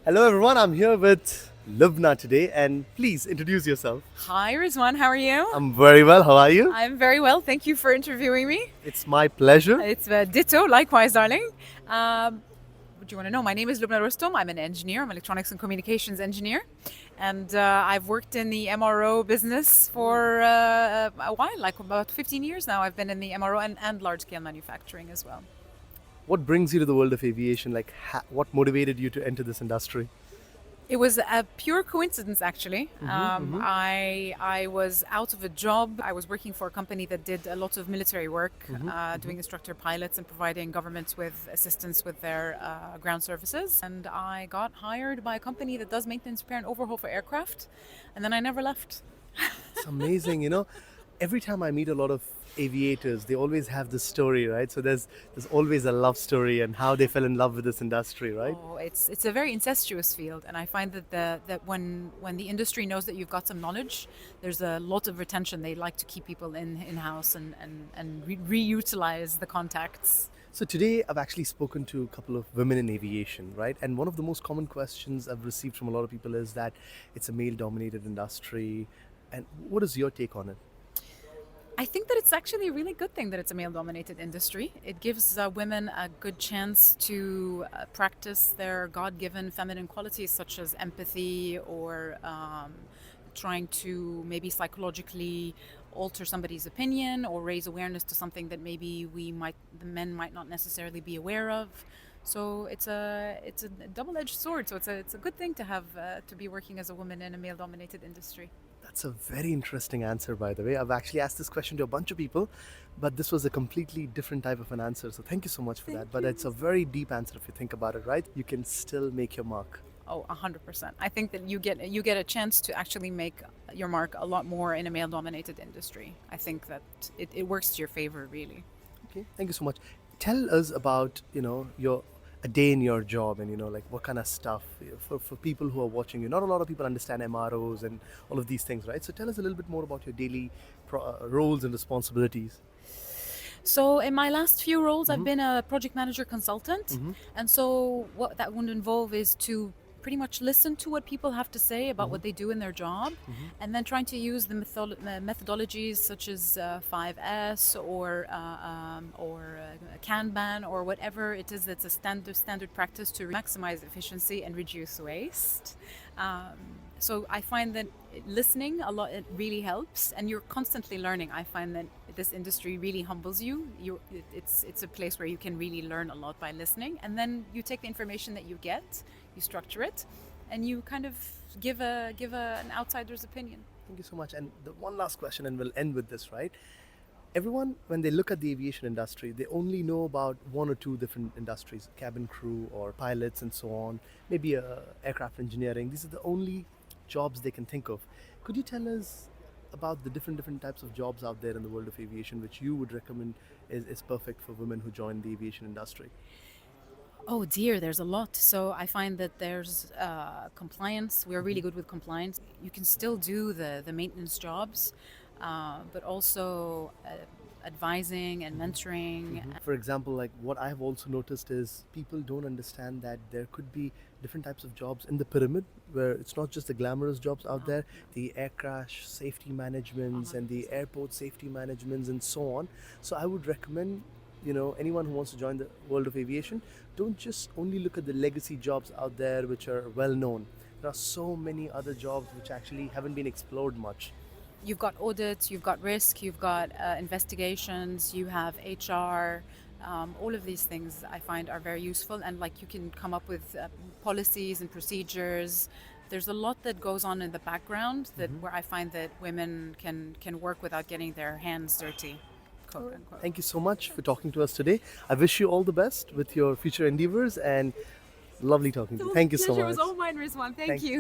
Hello everyone, I'm here with Lubna today and please introduce yourself. Hi, Rizwan. How are you? I'm very well, how are you? I'm very well. Thank you for interviewing me. It's my pleasure. It's ditto, likewise, darling. What do you want to know? My name is Lubna Rostom. I'm an engineer. I'm electronics and communications engineer, and I've worked in the MRO business for a while, like about 15 years now. I've been in the MRO and large scale manufacturing as well. What brings you to the world of aviation? Like, what motivated you to enter this industry? It was a pure coincidence, actually. Mm-hmm. I was out of a job. I was working for a company that did a lot of military work, Mm-hmm. doing instructor pilots and providing governments with assistance with their ground services. And I got hired by a company that does maintenance, repair, and overhaul for aircraft. And then I never left. It's amazing, every time I meet a lot of aviators, they always have this story, right? So there's always a love story and how they fell in love with this industry, right? Oh, it's a very incestuous field, and I find that that when the industry knows that you've got some knowledge, there's a lot of retention. They like to keep people in house and reutilize the contacts. So today I've actually spoken to a couple of women in aviation, right? And one of the most common questions I've received from a lot of people is that it's a male dominated industry. And what is your take on it? I think that it's actually a really good thing that it's a male dominated industry. It gives women a good chance to practice their God given feminine qualities, such as empathy or trying to maybe psychologically alter somebody's opinion or raise awareness to something that maybe the men might not necessarily be aware of. So it's a double-edged sword. So it's a good thing to have to be working as a woman in a male-dominated industry. That's a very interesting answer, by the way. I've actually asked this question to a bunch of people, but this was a completely different type of an answer. So thank you so much for Thank that. But it's you. a very deep answer if you think about it, right? You can still make your mark. Oh, 100%. I think that you get a chance to actually make your mark a lot more in a male-dominated industry. I think that it works to your favor, really. Okay, thank you so much. Tell us about, your a day in your job and like what kind of stuff for people who are watching you. Not a lot of people understand MROs and all of these things, right? So tell us a little bit more about your daily roles and responsibilities. So in my last few roles, I've Mm-hmm. been a project manager consultant, Mm-hmm. and so what that would involve is to pretty much listen to what people have to say about Mm-hmm. what they do in their job, Mm-hmm. and then trying to use the methodologies such as 5S or Kanban or whatever it is that's a standard practice to maximize efficiency and reduce waste. Um, so I find that listening a lot, it really helps, and you're constantly learning. I find that this industry really humbles you. It's a place where you can really learn a lot by listening, and then you take the information that you get, you structure it, and you kind of give an outsider's opinion. Thank you so much. And the one last question, and we'll end with this, right? Everyone, when they look at the aviation industry, they only know about one or two different industries: cabin crew or pilots, and so on. Maybe aircraft engineering. These are the only jobs they can think of. Could you tell us about the different types of jobs out there in the world of aviation, which you would recommend is perfect for women who join the aviation industry? Oh dear, there's a lot. So I find that there's compliance. We're really good with compliance. You can still do the maintenance jobs, but also advising and mentoring. For example, like what I have also noticed is people don't understand that there could be different types of jobs in the pyramid where it's not just the glamorous jobs out there, the air crash safety managements and the airport safety managements and so on. So I would recommend, anyone who wants to join the world of aviation, don't just only look at the legacy jobs out there which are well known. There are so many other jobs which actually haven't been explored much. You've got audits, you've got risk, you've got investigations, you have HR. All of these things I find are very useful, and like you can come up with policies and procedures. There's a lot that goes on in the background that where I find that women can work without getting their hands dirty, quote unquote. Thank you so much for talking to us today. I wish you all the best with your future endeavors and lovely talking to you. The Thank you so pleasure was much. all mine, Rizwan. Thank Thank you.